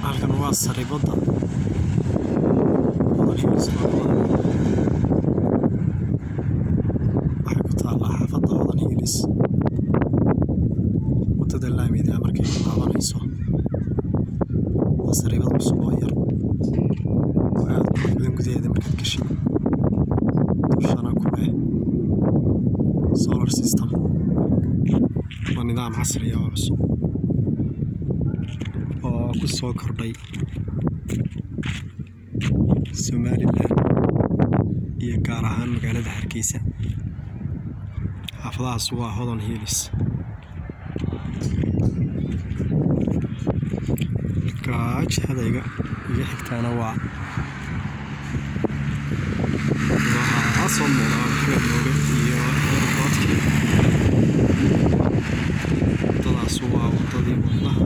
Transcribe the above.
halkan waa saribada waxay ku taala xaafada Wadan Ingiriis wadada laamida markay qaadanayso waa saribada cusub oo yar gudaheeda markaad gashay dushana ku leh solar system waa nidaam casri ah oo cusub oo ku soo kordhay Somaliland iyo gaar ahaan magaalada Hargeysa xaafadahaas waa Wadan Ingiriis hadayga iyo xigtaana waa soo muuqda iyo airport wadadaas waa wadadii wadnaha